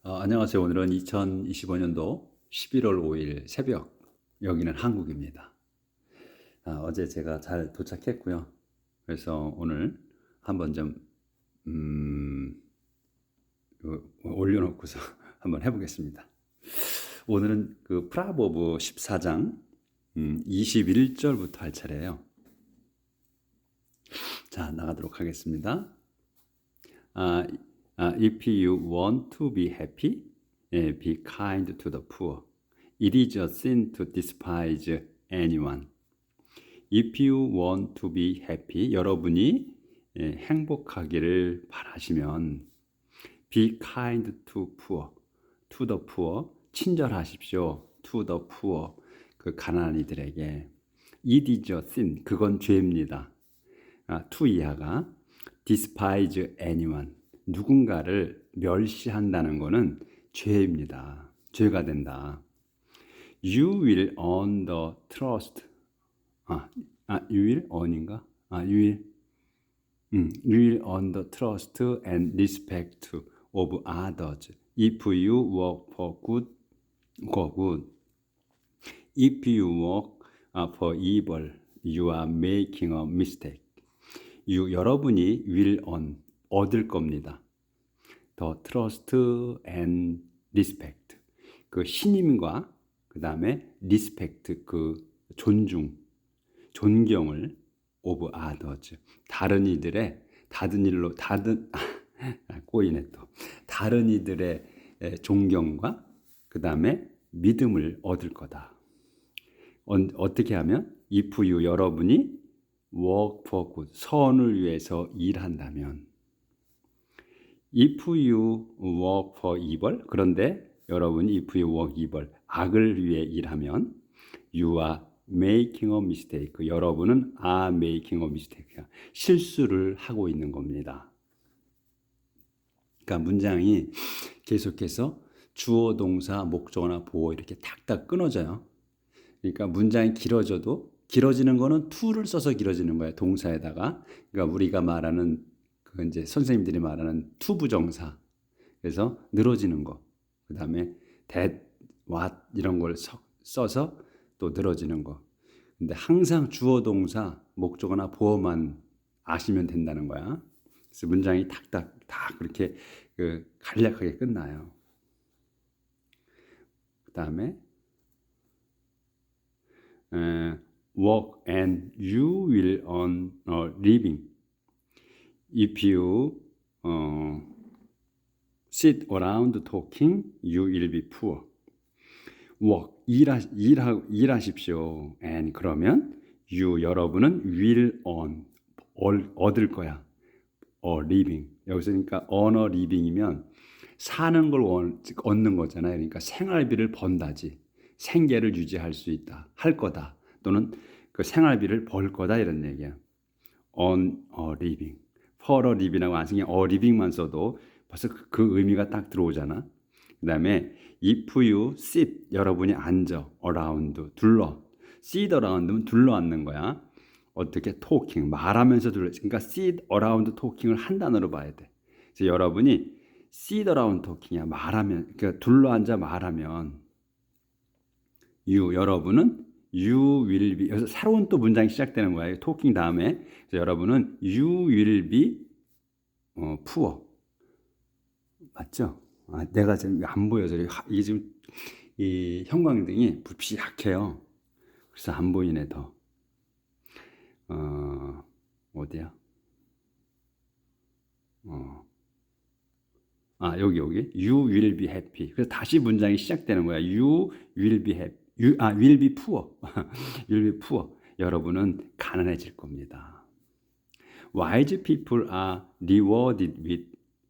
안녕하세요. 오늘은 2025년도 11월 5일 새벽, 여기는 한국입니다. 어제 제가 잘 도착했고요. 그래서 오늘 한번 좀 올려놓고서 한번 해보겠습니다. 오늘은 그 프라보브 14장 21절부터 할 차례예요. 자, 나가도록 하겠습니다. If you want to be happy, be kind to the poor. It is a sin to despise anyone. If you want to be happy, 여러분이 행복하기를 바라시면 be kind to the poor, 친절하십시오. to the poor, 그 가난한 이들에게. It is a sin, 그건 죄입니다. to 이하가 despise anyone, 누군가를 멸시한다는 것은 죄입니다. 죄가 된다. You will earn the trust. You will earn인가? You will earn the trust and respect of others if you work for good. If you work for evil, you are making a mistake. 여러분이 will earn, 얻을 겁니다. The trust and respect, 그 신임과 그 다음에 respect, 그 존경을 of others, 다른 이들의 꼬이네 또. 다른 이들의 존경과 그 다음에 믿음을 얻을 거다. 어떻게 하면? If you, 여러분이 work for good, 선을 위해서 일한다면. If you work for evil, 그런데 여러분이 if you work evil, 악을 위해 일하면 you are making a mistake, 여러분은 are making a mistake, 실수를 하고 있는 겁니다. 그러니까 문장이 계속해서 주어, 동사, 목적어나 보어 이렇게 탁탁 끊어져요. 그러니까 문장이 길어져도 길어지는 거는 to를 써서 길어지는 거예요. 동사에다가. 그러니까 우리가 말하는 그 이제 선생님들이 말하는 to 부정사. 그래서 늘어지는 거. 그다음에 that, what 이런 걸 써서 또 늘어지는 거. 근데 항상 주어, 동사, 목적어나 보어만 아시면 된다는 거야. 그래서 문장이 탁탁 다 그렇게 간략하게 끝나요. 그다음에 work and you will earn a living. If you sit around talking, you will be poor. work, 일하십시오. and 그러면 you, 여러분은 will earn, 얻을 거야. a living. 여기서 그러니까 earn a living이면 사는 걸 얻는 거잖아요. 그러니까 생활비를 번다지. 생계를 유지할 수 있다. 할 거다. 또는 그 생활비를 벌 거다 이런 얘기야. earn a living. for a living이라고 안 쓰면 a living만 써도 벌써 그 의미가 딱 들어오잖아. 그 다음에 if you sit, 여러분이 앉아, around, 둘러. sit around면 둘러 앉는 거야. 어떻게? talking, 말하면서 둘러. 그러니까 sit around talking을 한 단어로 봐야 돼. 그래서 여러분이 sit around talking이야. 말하면, 그러니까 둘러 앉아 말하면 여러분은 you will be, 여기서 새로운 또 문장이 시작되는 거예요. talking 다음에. 그래서 여러분은 you will be poor. 맞죠? 내가 지금 안 보여서 이게 지금 이 형광등이 불빛이 약해요. 그래서 안 보이네 더. 어디야? 여기 you will be happy. 그래서 다시 문장이 시작되는 거야. You will be happy. will be poor. will be poor. 여러분은 가난해질 겁니다. Wise people are rewarded with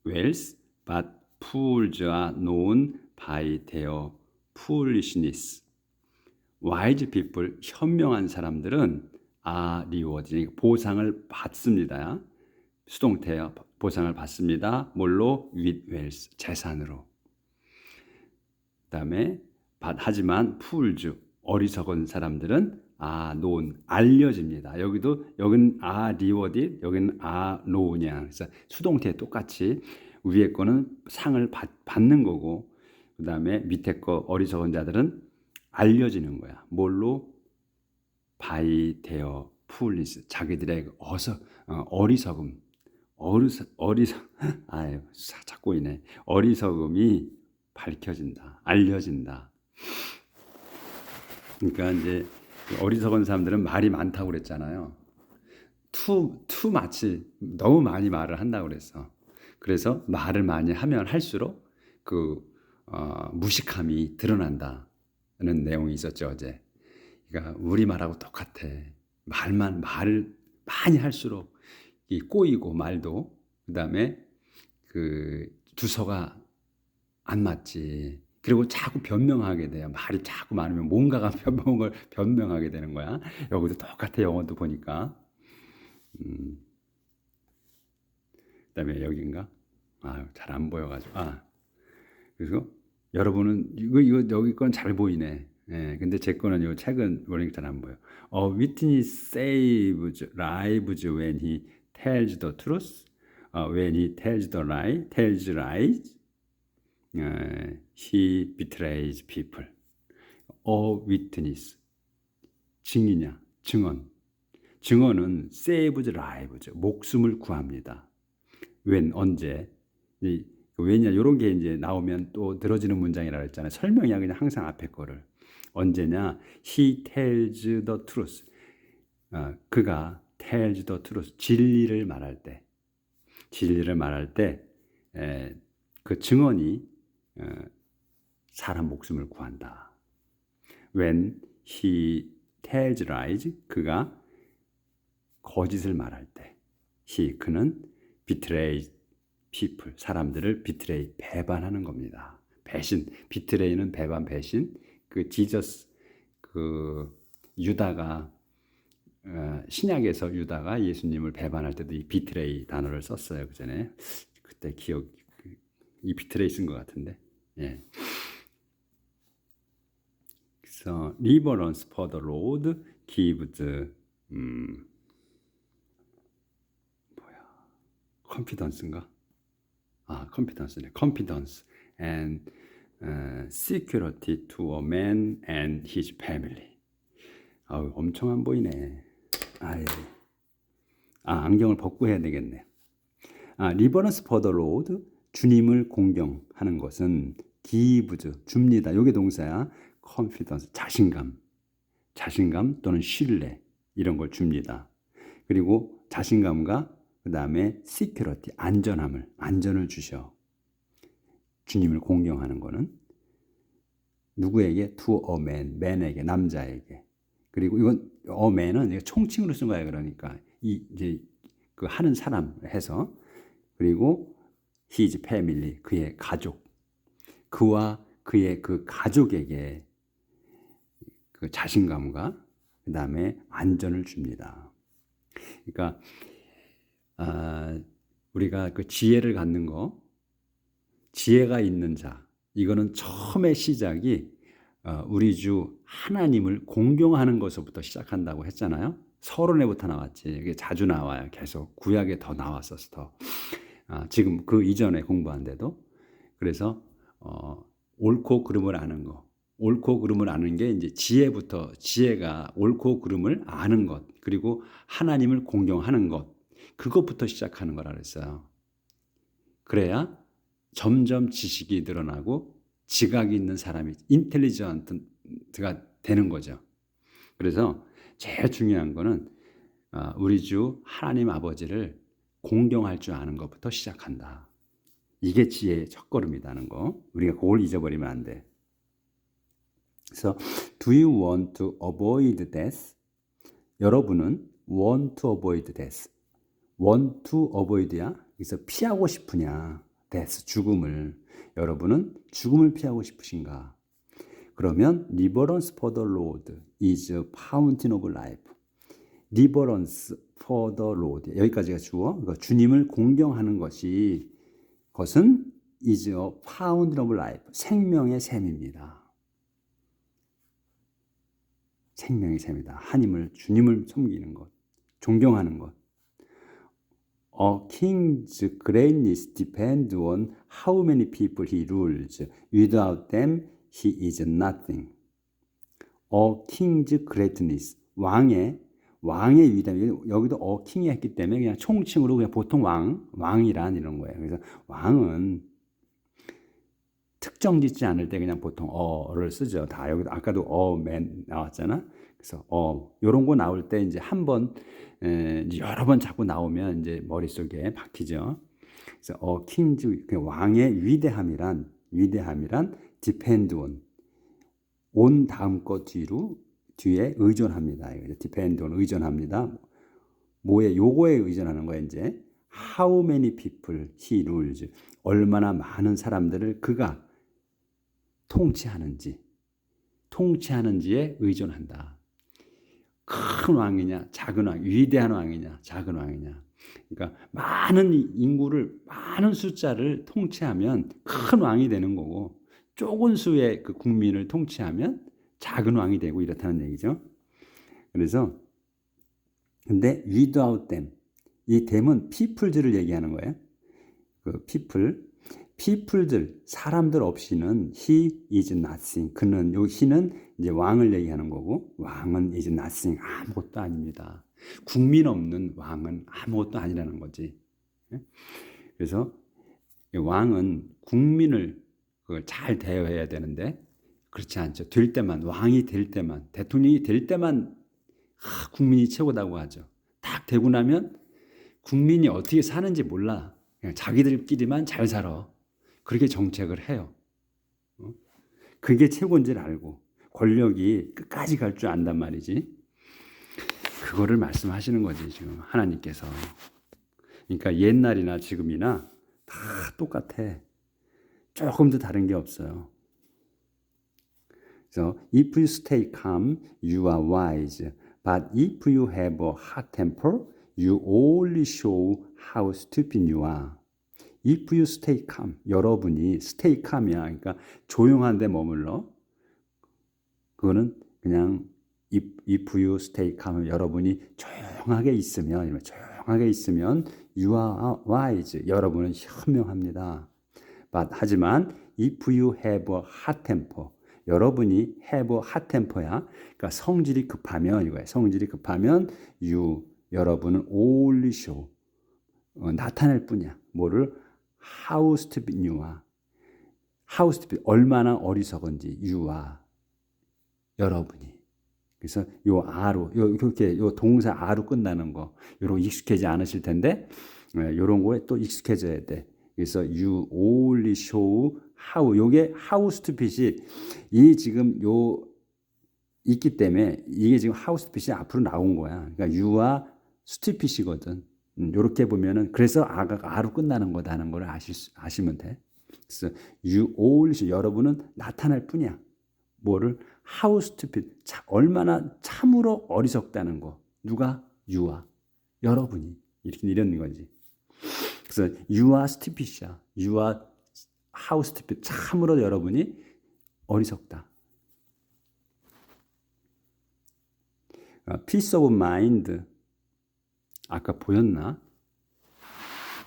wealth, but fools are known by their foolishness. Wise people, 현명한 사람들은 are rewarded, 보상을 받습니다. 수동태요. 보상을 받습니다. 뭘로? with wealth, 재산으로. 그다음에 하지만 fools, 어리석은 사람들은 known, 알려집니다. 여기는 rewarded, 여기는 known이야. 그래서 수동태 똑같이 위에 거는 상을 받는 거고, 그 다음에 밑에 거 어리석은 자들은 알려지는 거야. 뭘로? by their foolishness. 자기들의 어리석음, 아유, 자꾸 이네. 어리석음이 밝혀진다, 알려진다. 그러니까 이제 어리석은 사람들은 말이 많다고 그랬잖아요. 마치 너무 많이 말을 한다고 그랬어. 그래서 말을 많이 하면 할수록 무식함이 드러난다는 내용이 있었죠, 어제. 그러니까 우리말하고 똑같아. 말을 많이 할수록 이 꼬이고 말도, 그다음에 그 두서가 안 맞지. 그리고 자꾸 변명하게 돼요. 말이 자꾸 많으면 뭔가가 변명하게 되는 거야. 여기도 똑같아, 영어도 보니까. 그다음에 여기인가? 잘 안 보여가지고. 그래서 여러분은 이거 여기 건 잘 보이네. 예, 근데 제 거는 이 책은 보니까 잘 안 보여. Witness saves lives when he tells the truth. When he tells lies, he betrays people. Witness, 증인이야, 증언. 증언은 saves lives, 목숨을 구합니다. 언제? 왜냐, 이런 게 이제 나오면 또 늘어지는 문장이라고 했잖아요. 설명이야, 그냥 항상 앞에 거를. 언제냐? He tells the truth. 그가 tells the truth. 진리를 말할 때, 그 증언이 사람 목숨을 구한다. When he tells lies, 그가 거짓을 말할 때, 그는 betrays people, 사람들을 betray, 배반하는 겁니다. 배신, betray는 배반, 배신. 지저스, 유다가 신약에서 유다가 예수님을 배반할 때도 이 betray 단어를 썼어요. 그 전에 그때 이 betray 쓴 것 같은데. 예. 그래서 reverence for the Lord gives confidence인가? confidence네. confidence and security to a man and his family. 엄청 안 보이네. 안경을 벗고 해야 되겠네. reverence for the Lord, 주님을 공경하는 것은 gives, 줍니다. 이게 동사야. confidence, 자신감 또는 신뢰, 이런 걸 줍니다. 그리고 자신감과 그 다음에 security, 안전을 주셔. 주님을 공경하는 거는 누구에게? to a man에게, 남자에게. 그리고 이건 a man은 총칭으로 쓴 거예요. 그러니까 이제 그 하는 사람 해서, 그리고 his family, 그의 가족, 그와 그의 그 가족에게 그 자신감과 그 다음에 안전을 줍니다. 그러니까 우리가 그 지혜를 갖는 거, 지혜가 있는 자, 이거는 처음에 시작이 우리 주 하나님을 공경하는 것부터 시작한다고 했잖아요. 서론에부터 나왔지. 이게 자주 나와요. 계속 구약에 더 나왔었어. 지금 그 이전에 공부한데도. 그래서 옳고 그름을 아는 거. 옳고 그름을 아는 게 이제 지혜가 옳고 그름을 아는 것, 그리고 하나님을 공경하는 것, 그것부터 시작하는 거라 그랬어요. 그래야 점점 지식이 늘어나고 지각이 있는 사람이 인텔리전트가 되는 거죠. 그래서 제일 중요한 거는 우리 주 하나님 아버지를 공경할 줄 아는 것부터 시작한다. 이게 지혜의 첫걸음이라는 거. 우리가 그걸 잊어버리면 안 돼. 그래서 do you want to avoid death? 여러분은 want to avoid death. want to avoid야. 그래서 피하고 싶으냐? death, 죽음을. 여러분은 죽음을 피하고 싶으신가? 그러면 reverence for the Lord is a fountain of life. reverence for the Lord. 여기까지가 주어. 그러니까 주님을 공경하는 것은 is a fountain of life. 생명의 샘입니다. 생명의 샘이다. 주님을 섬기는 것, 존경하는 것. A king's greatness depends on how many people he rules. Without them, he is nothing. A king's greatness, 왕의 위대함. 여기도 a king이 했기 때문에 그냥 총칭으로 그냥 보통 왕이란 이런 거예요. 그래서 왕은 특정 짓지 않을 때 그냥 보통 어를 쓰죠. 다 여기도 아까도 man 나왔잖아. 그래서 요런 거 나올 때 이제 한 번 여러 번 자꾸 나오면 이제 머릿속에 박히죠. 그래서 킹즈 왕의 위대함이란 depend on 다음 거 뒤에 의존합니다. depend on 의존합니다. 뭐에 요거에 의존하는 거예요. 이제 how many people he rules 얼마나 많은 사람들을 그가 통치하는지에 의존한다. 큰 왕이냐, 작은 왕, 위대한 왕이냐, 작은 왕이냐. 그러니까 많은 인구를, 많은 숫자를 통치하면 큰 왕이 되는 거고, 적은 수의 그 국민을 통치하면 작은 왕이 되고 이렇다는 얘기죠. 그래서 근데 without them, 이 them은 people들을 얘기하는 거예요. 그 people들, 사람들 없이는 he is nothing. 그는 요 he는 이제 왕을 얘기하는 거고 왕은 is nothing. 아무것도 아닙니다. 국민 없는 왕은 아무것도 아니라는 거지. 그래서 왕은 국민을 그걸 잘 대여해야 되는데 그렇지 않죠. 될 때만 왕이 될 때만 대통령이 될 때만 국민이 최고다고 하죠. 딱 되고 나면 국민이 어떻게 사는지 몰라. 그냥 자기들끼리만 잘 살아. 그렇게 정책을 해요. 그게 최고인 줄 알고 권력이 끝까지 갈 줄 안단 말이지. 그거를 말씀하시는 거지 지금 하나님께서. 그러니까 옛날이나 지금이나 다 똑같아. 조금도 다른 게 없어요. 그래서 if you stay calm, you are wise. But if you have a hot temper, you only show how stupid you are. If you stay calm, 여러분이 stay calm이야. 그러니까 조용한 데 머물러. 그거는 그냥 if you stay calm, 여러분이 조용하게 있으면 you are wise. 여러분은 현명합니다. 하지만 if you have a hot temper, 여러분이 have a hot temper야. 그러니까 성질이 급하면 이거야. 성질이 급하면 여러분은 only show, 나타낼 뿐이야. 뭐를? How stupid you are. How stupid, 얼마나 어리석은지 you are. 여러분이. 그래서 요 a로, 이렇게 요 동사 a로 끝나는 거, 요런 익숙하지 않으실 텐데, 요런 거에 또 익숙해져야 돼. 그래서 you only show how. 요게 how stupid이 이 지금 요 있기 때문에 이게 지금 how stupid이 앞으로 나온 거야. 그러니까 you are stupid이거든. 요렇게 보면은 그래서 아로 끝나는 거다는 걸 아시면 돼. 그래서 you only show, 여러분은 나타날 뿐이야. 뭐를? how stupid, 얼마나 참으로 어리석다는 거. 누가? you are. 여러분이. 이런 거지. 그래서 you are stupid이야. you are how stupid. 참으로 여러분이 어리석다. peace of mind. 아까 보였나?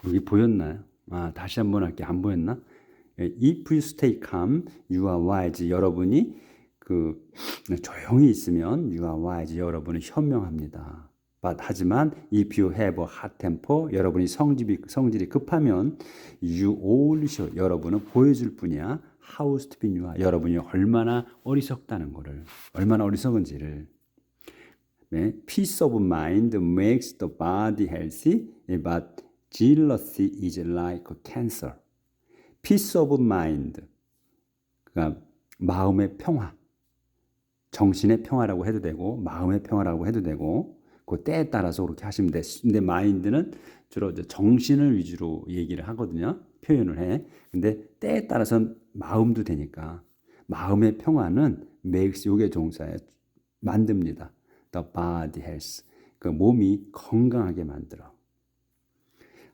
여기 보였나요? 다시 한번 할게. 안 보였나? If you stay calm, you are wise. 여러분이 조용히 있으면 you are wise. 여러분은 현명합니다. 하지만 if you have a hot temper, 여러분이 성질이 급하면 you only show, 여러분은 보여줄 뿐이야. how stupid you are. 여러분이 얼마나 어리석다는 거를, 얼마나 어리석은지를. 네, peace of mind makes the body healthy, but jealousy is like cancer. peace of mind, 그러니까 마음의 평화, 정신의 평화라고 해도 되고 마음의 평화라고 해도 되고 그 때에 따라서 그렇게 하시면 돼. 근데 마인드는 주로 정신을 위주로 얘기를 하거든요. 표현을 해. 근데 때에 따라서 마음도 되니까 마음의 평화는 makes, 요게 종사에 만듭니다. The body health, 그 몸이 건강하게 만들어.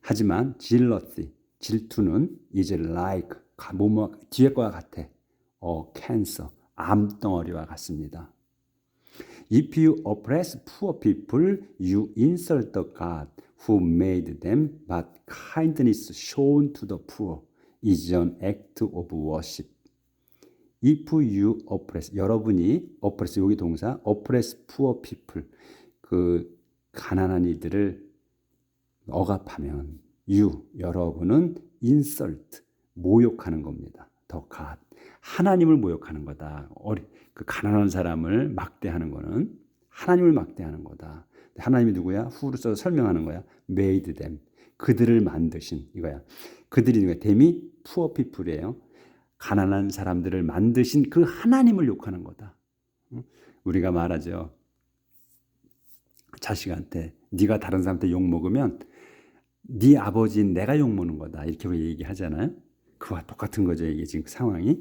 하지만 jealousy, 질투는 is like, 뒤에 거와 같아. cancer, 암덩어리와 같습니다. If you oppress poor people, you insult the God who made them, but kindness shown to the poor is an act of worship. If you oppress, 여러분이 oppress, 여기 동사, oppress poor people, 그 가난한 이들을 억압하면 여러분은 insult, 모욕하는 겁니다. 더 God, 하나님을 모욕하는 거다. 그 가난한 사람을 막대하는 거는 하나님을 막대하는 거다. 하나님이 누구야? who로 써서 설명하는 거야. made them, 그들을 만드신 이거야. 그들이 누구야? them이 poor people이에요. 가난한 사람들을 만드신 그 하나님을 욕하는 거다. 우리가 말하죠. 자식한테 네가 다른 사람한테 욕 먹으면 네 아버지인 내가 욕 먹는 거다. 이렇게 우리 얘기하잖아요. 그와 똑같은 거죠. 이게 지금 상황이.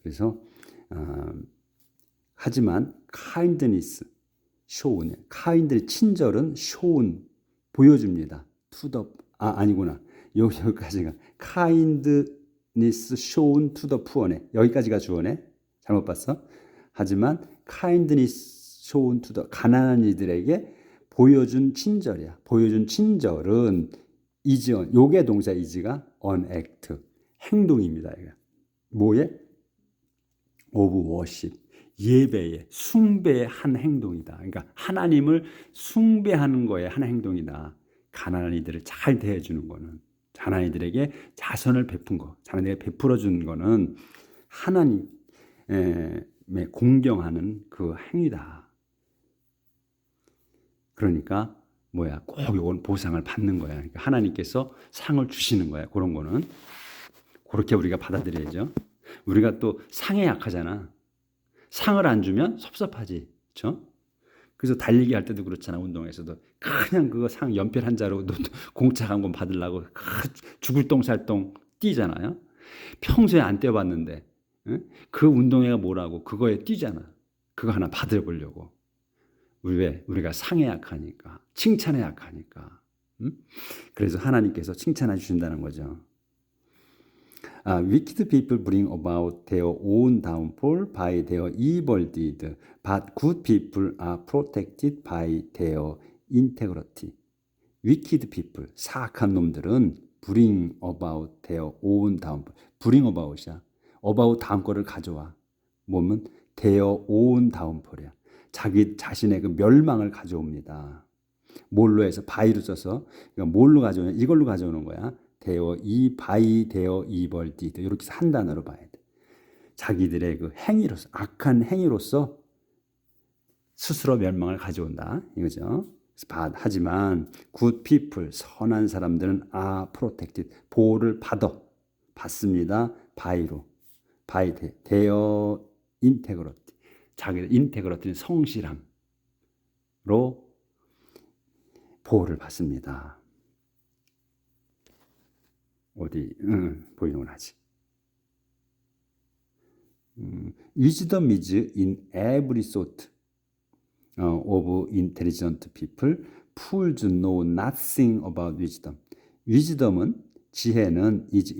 그래서 하지만 kindness, shown, kindness 친절은 shown 보여줍니다. to the 아니구나. 여기까지가 kindness shown to the poor네. 여기까지가 주어네. 잘못 봤어. 하지만 kindness shown to the 가난한 이들에게 보여준 친절이야. 보여준 친절은 is, 요게 동사 is가 an act, 행동입니다. 뭐에? of worship, 예배의, 숭배의 한 행동이다. 그러니까 하나님을 숭배하는 거에 한 행동이다. 가난한 이들을 잘 대해주는 거는, 가난한 이들에게 자선을 베푼 거, 자기에게 베풀어 준 거는 하나님의 공경하는 그 행위다. 그러니까 뭐야, 꼭 이건 보상을 받는 거야. 그러니까 하나님께서 상을 주시는 거야. 그런 거는 그렇게 우리가 받아들여야죠. 우리가 또 상에 약하잖아. 상을 안 주면 섭섭하지, 그렇죠? 그래서 달리기 할 때도 그렇잖아. 운동에서도 그냥 그거 상 연필 한 자로 공차 한 권 받으려고 죽을 똥살똥 뛰잖아요. 평소에 안 뛰어봤는데 그 운동회가 뭐라고 그거에 뛰잖아. 그거 하나 받아보려고. 우리가 상에 약하니까, 칭찬에 약하니까. 그래서 하나님께서 칭찬해 주신다는 거죠. Wicked people bring about their own downfall by their evil deed, but good people are protected by their integrity. Wicked people, 사악한 놈들은 bring about their own downfall. bring about이야. about 다음 거를 가져와. 뭐면 their own downfall이야. 자기 자신의 그 멸망을 가져옵니다. 뭘로 해서 by로 써서 그러니까 뭘로 가져오냐? 이걸로 가져오는 거야. 되어 이 바이 되어 이벌 디드 이렇게 한 단어로 봐야 돼. 자기들의 그 행위로서 악한 행위로서 스스로 멸망을 가져온다 이거죠. 하지만 good people 선한 사람들은 are protected 보호를 받습니다. by로 by their integrity 자기의 인테그리티는 성실함으로 보호를 받습니다. 어디 보이는 하지. Wisdom is in every sort of intelligent people. Fools know nothing about wisdom. Wisdom은 지혜는 is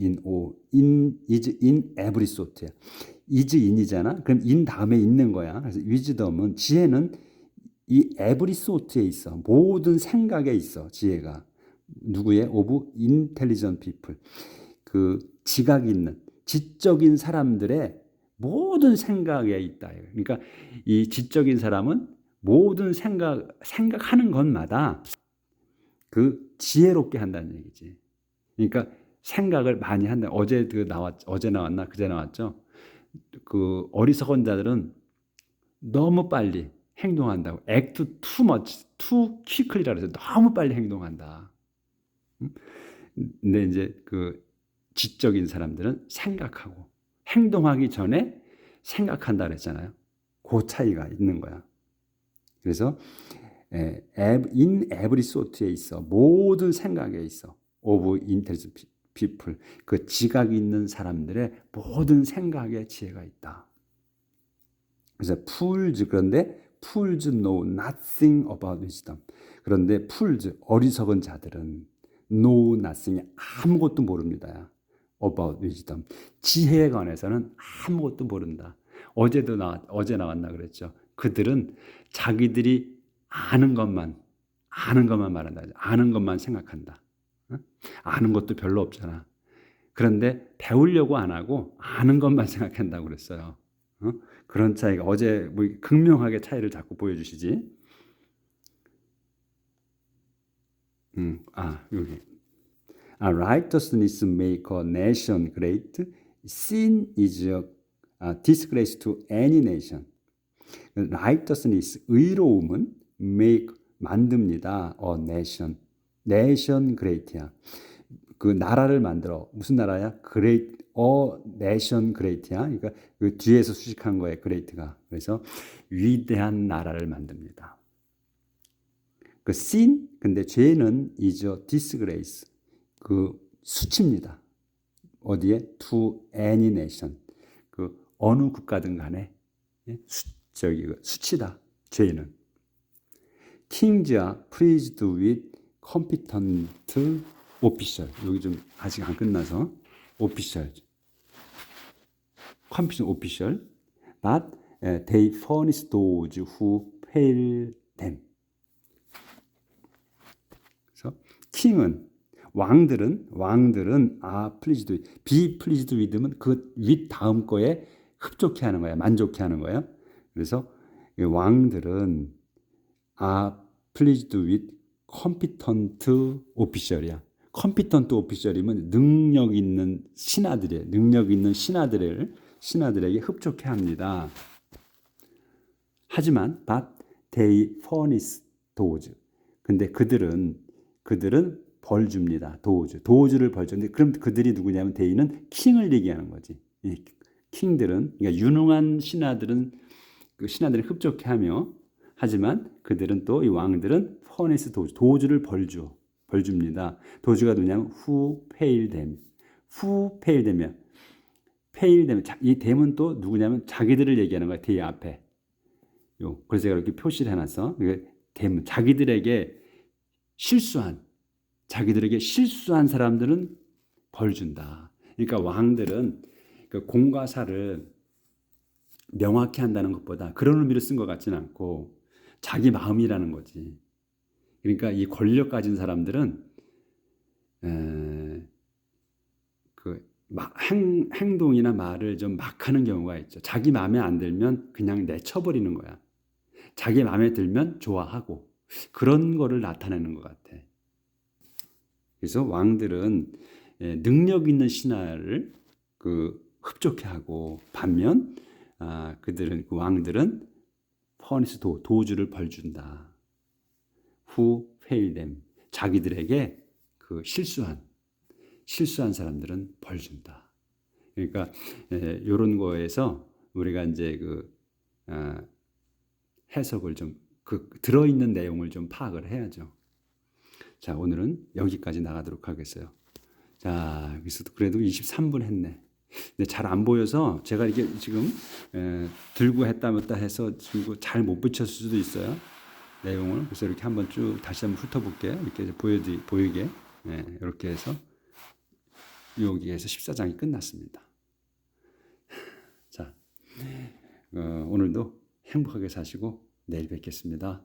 in every sort야. is in이잖아. 그럼 in 다음에 있는 거야. 그래서 wisdom은 지혜는 이 every sort에 있어. 모든 생각에 있어. 지혜가. 누구의? of intelligent people. 그 지각 있는 지적인 사람들의 모든 생각에 있다. 그러니까 이 지적인 사람은 모든 생각하는 것마다 그 지혜롭게 한다는 얘기지. 그러니까 생각을 많이 한다. 어제 나왔나? 그제 나왔죠. 그 어리석은 자들은 너무 빨리 행동한다고. act too much, too quickly라 그래서 너무 빨리 행동한다. 근데 이제 그 지적인 사람들은 생각하고 행동하기 전에 생각한다 그랬잖아요. 그 차이가 있는 거야. 그래서 in every sort에 있어. 모든 생각에 있어. of intelligent people. 그 지각이 있는 사람들의 모든 생각에 지혜가 있다. 그래서 fools 그런데 fools know nothing about wisdom. 그런데 fools 어리석은 자들은 know nothing 아무것도 모릅니다. about wisdom. 지혜에 관해서는 아무것도 모른다. 어제 나왔나 그랬죠. 그들은 자기들이 아는 것만 아는 것만 말한다. 아는 것만 생각한다. 어? 아는 것도 별로 없잖아. 그런데 배우려고 안 하고 아는 것만 생각한다고 그랬어요. 어? 그런 차이가 어제 뭐 극명하게 차이를 자꾸 보여주시지. 여기. Righteousness make a nation great. Sin is a disgrace to any nation. Righteousness, 의로움은 make, 만듭니다. A nation. nation great야. 그 나라를 만들어. 무슨 나라야? great, a nation great야. 그러니까 그 뒤에서 수식한 거예요. great가. 그래서 위대한 나라를 만듭니다. 그 sin, 근데 죄는 is a disgrace. 그 수치입니다. 어디에? To any nation. 그 어느 국가든 간에 수치다. 죄는. Kings are pleased with competent official. 여기 좀 아직 안 끝나서 official. competent official. But they furnish those who fail them. 그래서 킹은 왕들은 pleased with, be pleased with면 그 with 다음 거에 흡족해 하는 거야. 만족해 하는 거야. 그래서 왕들은 are pleased with competent official이야. competent official이면 능력 있는 신하들이에요. 능력 있는 신하들에게 흡족해 합니다. 하지만 but they furnish those. 근데 그들은 벌 줍니다. 도우즈를 벌 주는데 그럼 그들이 누구냐면 they는 킹을 얘기하는 거지. 킹들은 그러니까 유능한 신하들은 그 신하들을 흡족해하며 하지만 그들은 또 이 왕들은 furnish 도우즈를 벌 줍니다. 도우즈가 누구냐면 who fail them. who fail them이야. fail them. 이 them은 또 누구냐면 자기들을 얘기하는 거야. they 앞에. 그래서 제가 이렇게 표시를 해놨어. them 자기들에게 실수한 사람들은 벌 준다. 그러니까 왕들은 그 공과 사를 명확히 한다는 것보다 그런 의미로 쓴 것 같지는 않고 자기 마음이라는 거지. 그러니까 이 권력 가진 사람들은 그 행동이나 말을 좀 막 하는 경우가 있죠. 자기 마음에 안 들면 그냥 내쳐버리는 거야. 자기 마음에 들면 좋아하고 그런 거를 나타내는 것 같아. 그래서 왕들은 능력 있는 신하를 흡족해하고 반면 그 왕들은 furnish 도주를 벌준다. who fail them. 자기들에게 그 실수한 사람들은 벌준다. 그러니까 이런 거에서 우리가 이제 해석을 좀 들어있는 내용을 좀 파악을 해야죠. 자, 오늘은 여기까지 나가도록 하겠어요. 자, 그래도 23분 했네. 근데 잘 안 보여서 제가 이게 지금 들고 했다 해서 잘 못 붙였을 수도 있어요. 내용을. 그래서 이렇게 한번 쭉 다시 한번 훑어볼게요. 이렇게 보이게. 이렇게 해서 여기에서 14장이 끝났습니다. 자, 오늘도 행복하게 사시고 내일 뵙겠습니다.